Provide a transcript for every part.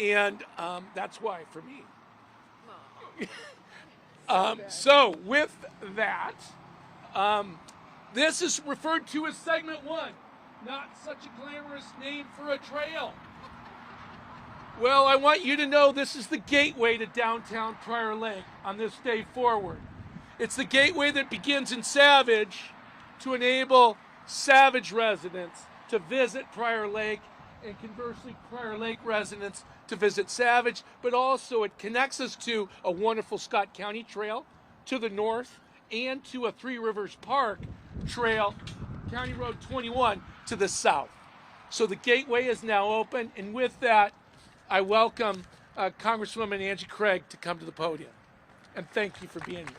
And that's why for me. So with that, this is referred to as segment 1. Not such a glamorous name for a trail. Well, I want you to know this is the gateway to downtown Prior Lake on this day forward. It's the gateway that begins in Savage to enable Savage residents to visit Prior Lake, and conversely Prior Lake residents to visit Savage, but also it connects us to a wonderful Scott County trail to the north and to a Three Rivers Park trail, County Road 21, to the south. So the gateway is now open, and with that, I welcome Congresswoman Angie Craig to come to the podium. And thank you for being here.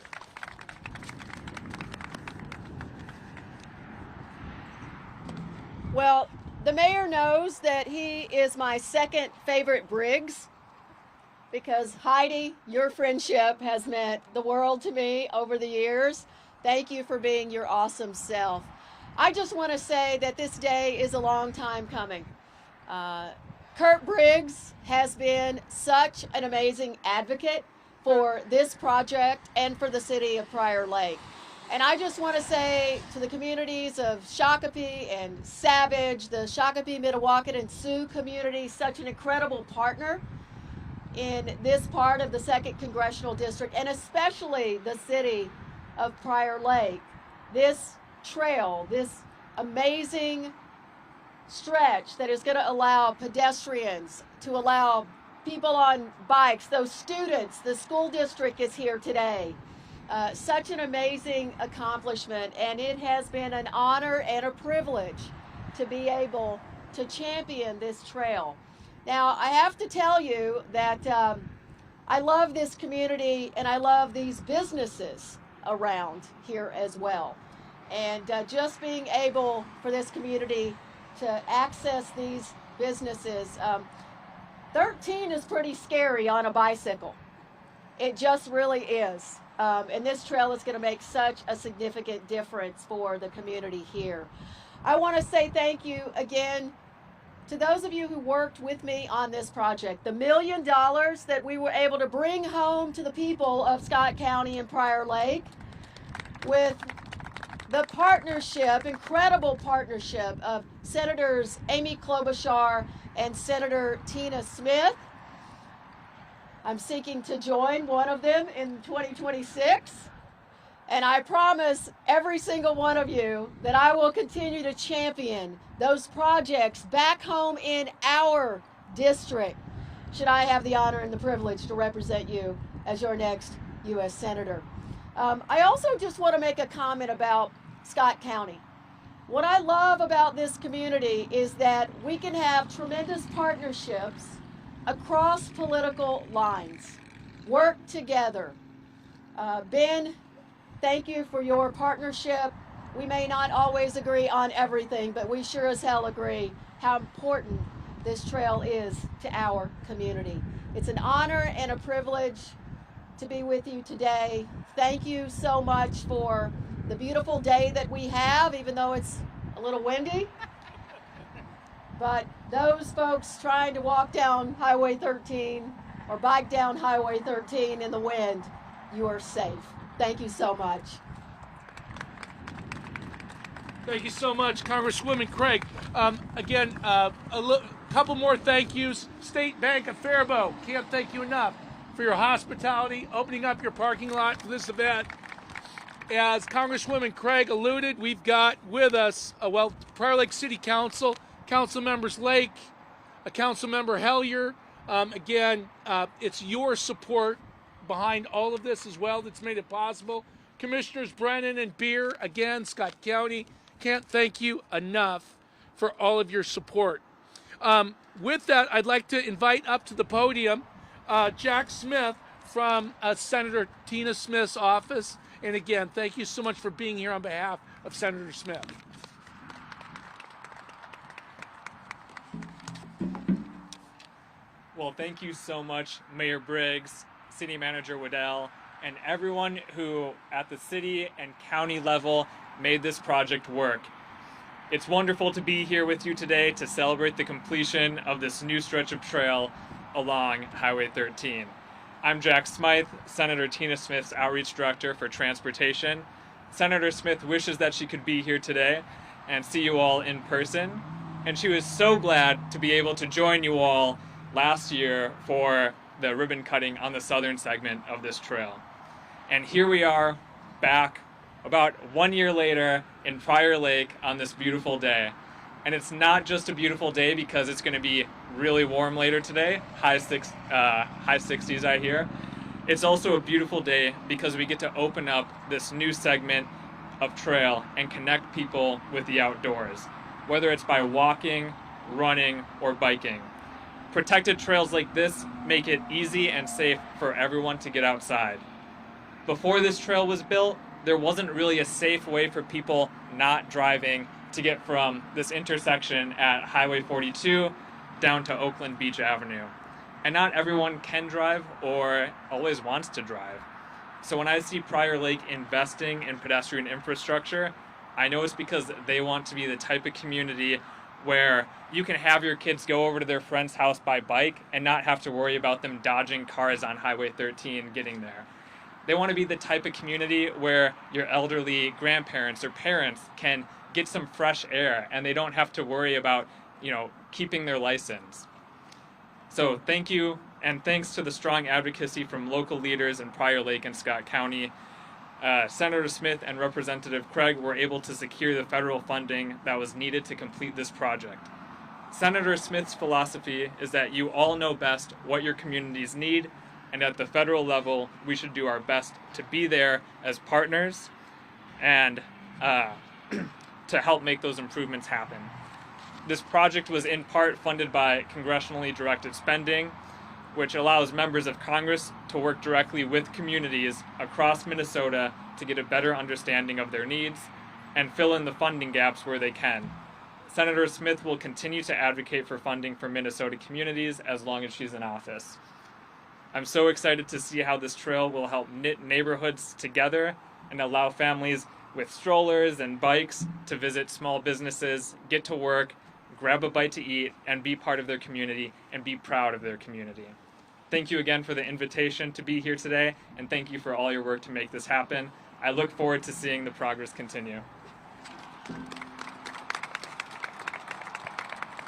Well, the mayor knows that he is my second favorite Briggs, because Heidi, your friendship has meant the world to me over the years. Thank you for being your awesome self. I just want to say that this day is a long time coming. Kurt Briggs has been such an amazing advocate for this project and for the city of Prior Lake. And I just want to say to the communities of Shakopee and Savage, the Shakopee, Mdewakanton, and Sioux community, such an incredible partner in this part of the 2nd Congressional District, and especially the city of Prior Lake. This trail, this amazing stretch that is going to allow pedestrians, to allow people on bikes, those students, the school district is here today. Such an amazing accomplishment, and it has been an honor and a privilege to be able to champion this trail. Now, I have to tell you that I love this community and I love these businesses around here as well. And just being able for this community to access these businesses. 13 is pretty scary on a bicycle. It just really is. And this trail is going to make such a significant difference for the community here. I want to say thank you again to those of you who worked with me on this project. The $1 million that we were able to bring home to the people of Scott County and Prior Lake, with the partnership, incredible partnership of Senators Amy Klobuchar and Senator Tina Smith. I'm seeking to join one of them in 2026. And I promise every single one of you that I will continue to champion those projects back home in our district, should I have the honor and the privilege to represent you as your next U.S. Senator. I also just want to make a comment about Scott County. What I love about this community is that we can have tremendous partnerships across political lines, work together. Ben, thank you for your partnership. We may not always agree on everything, but we sure as hell agree how important this trail is to our community. It's an honor and a privilege to be with you today. Thank you so much for the beautiful day that we have, even though it's a little windy. But those folks trying to walk down Highway 13 or bike down Highway 13 in the wind, you are safe. Thank you so much. Thank you so much, Congresswoman Craig. Again, couple more thank yous. State Bank of Faribault, can't thank you enough for your hospitality, opening up your parking lot for this event. As Congresswoman Craig alluded, we've got with us, Prior Lake City Council, Council Members Lake, Council Member Hellier. Again, it's your support behind all of this as well that's made it possible. Commissioners Brennan and Beer, again, Scott County, can't thank you enough for all of your support. With that, I'd like to invite up to the podium Jack Smith from Senator Tina Smith's office. And again, thank you so much for being here on behalf of Senator Smith. Well, thank you so much, Mayor Briggs, City Manager Waddell, and everyone who at the city and county level made this project work. It's wonderful to be here with you today to celebrate the completion of this new stretch of trail along Highway 13. I'm Jack Smythe, Senator Tina Smith's Outreach Director for Transportation. Senator Smith wishes that she could be here today and see you all in person, and she was so glad to be able to join you all last year for the ribbon cutting on the southern segment of this trail. And here we are, back about 1 year later in Prior Lake on this beautiful day. And it's not just a beautiful day because it's going to be really warm later today, high 60s I hear. It's also a beautiful day because we get to open up this new segment of trail and connect people with the outdoors, whether it's by walking, running, or biking. Protected trails like this make it easy and safe for everyone to get outside. Before this trail was built, there wasn't really a safe way for people not driving to get from this intersection at Highway 42 down to Oakland Beach Avenue. And not everyone can drive or always wants to drive. So when I see Prior Lake investing in pedestrian infrastructure, I know it's because they want to be the type of community where you can have your kids go over to their friend's house by bike and not have to worry about them dodging cars on Highway 13 getting there. They want to be the type of community where your elderly grandparents or parents can get some fresh air and they don't have to worry about, keeping their license. So thank you, and thanks to the strong advocacy from local leaders in Prior Lake and Scott County, Senator Smith and Representative Craig were able to secure the federal funding that was needed to complete this project. Senator Smith's philosophy is that you all know best what your communities need, and at the federal level, we should do our best to be there as partners and to help make those improvements happen. This project was in part funded by congressionally directed spending, which allows members of Congress to work directly with communities across Minnesota to get a better understanding of their needs and fill in the funding gaps where they can. Senator Smith will continue to advocate for funding for Minnesota communities as long as she's in office. I'm so excited to see how this trail will help knit neighborhoods together and allow families with strollers and bikes to visit small businesses, get to work, grab a bite to eat, and be part of their community and be proud of their community. Thank you again for the invitation to be here today, and thank you for all your work to make this happen. I look forward to seeing the progress continue.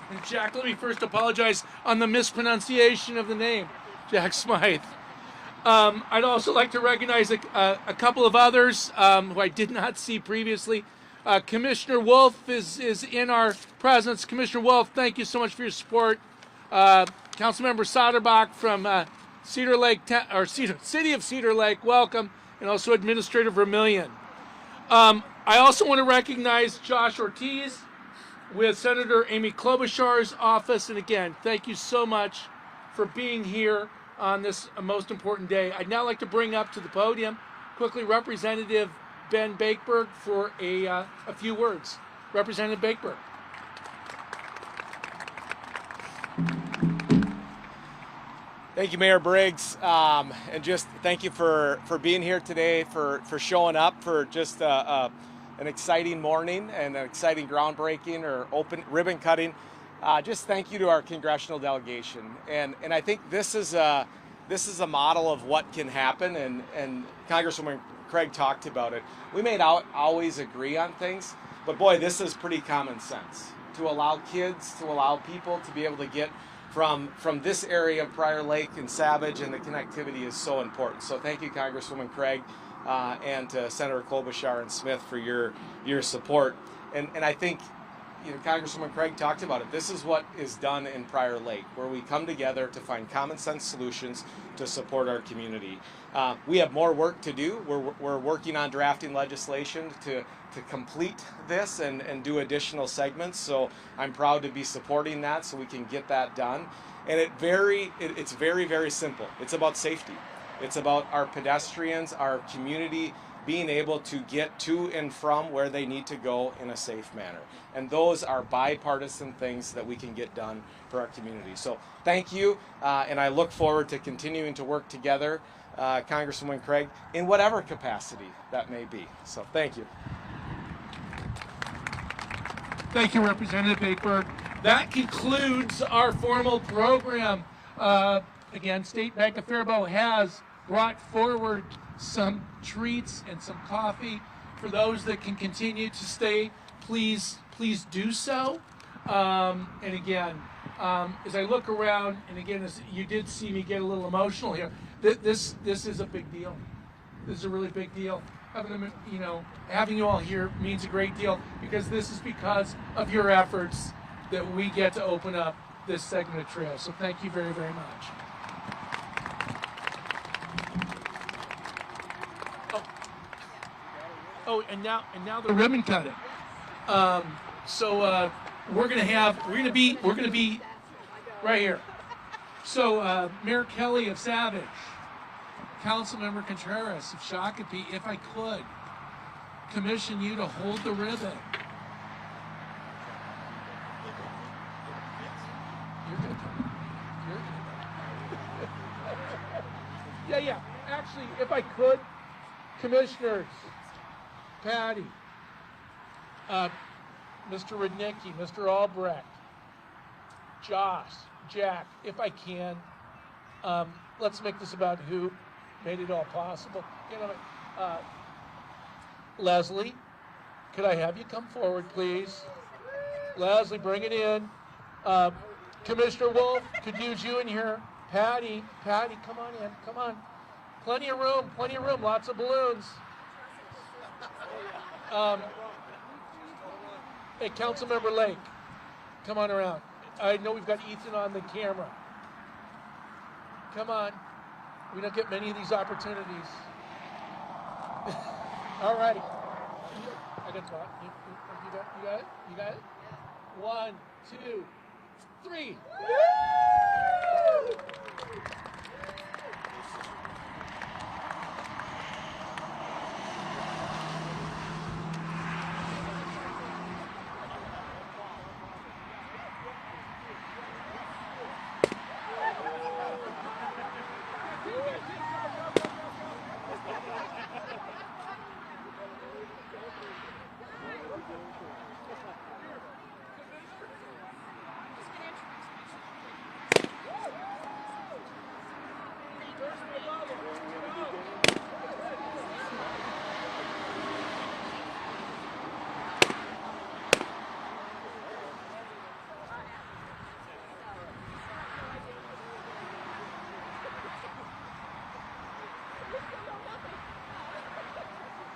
And Jack, let me first apologize on the mispronunciation of the name, Jack Smythe. I'd also like to recognize a couple of others who I did not see previously. Commissioner Wolf is in our presence. Commissioner Wolf, thank you so much for your support. Councilmember Soderbach from City of Cedar Lake, welcome, and also Administrator Vermillion. I also want to recognize Josh Ortiz with Senator Amy Klobuchar's office, and again, thank you so much for being here on this most important day. I'd now like to bring up to the podium quickly Representative Ben Bakeberg for a few words. Representative Bakeberg. Thank you, Mayor Briggs, and just thank you for being here today, for showing up, for just an exciting morning and an exciting groundbreaking or open ribbon cutting. Just thank you to our congressional delegation, and I think this is a model of what can happen, and Congresswoman Craig talked about it. We may not always agree on things, but boy, this is pretty common sense to allow kids, to allow people to be able to get from this area of Prior Lake and Savage, and the connectivity is so important. So thank you, Congresswoman Craig, and to Senator Klobuchar and Smith for your support. And I think, Congresswoman Craig talked about it. This is what is done in Prior Lake, where we come together to find common sense solutions to support our community. We have more work to do. We're working on drafting legislation to complete this and do additional segments. So I'm proud to be supporting that so we can get that done. And it's very, very simple. It's about safety. It's about our pedestrians, our community being able to get to and from where they need to go in a safe manner. And those are bipartisan things that we can get done for our community. So thank you, and I look forward to continuing to work together, Congresswoman Craig, in whatever capacity that may be. So thank you. Thank you, Representative Bakeberg. That concludes our formal program. Again, State Bank of Faribault has brought forward some treats and some coffee for those that can continue to stay. Please do so. And again, as I look around, and again, as you did see me get a little emotional here, this is a big deal. This is a really big deal. Having you all here means a great deal, because this is because of your efforts that we get to open up this segment of trail. So thank you very, very much. Oh, and now the ribbon cutting. We're gonna be right here. So Mayor Kelly of Savage, Councilmember Contreras of Shakopee, if I could commission you to hold the ribbon. You're gonna come. Yeah. Actually, if I could, commissioners, Patty, Mr. Rudnicki, Mr. Albrecht, Josh, Jack, if I can, let's make this about who made it all possible. Leslie, could I have you come forward, please? Leslie, bring it in. Commissioner Wolf, could use you in here. Patty, come on in, come on. Plenty of room, lots of balloons. Hey, Councilmember Lake, come on around. I know we've got Ethan on the camera. Come on. We don't get many of these opportunities. All righty. I got to talk. You got it? 1, 2, 3.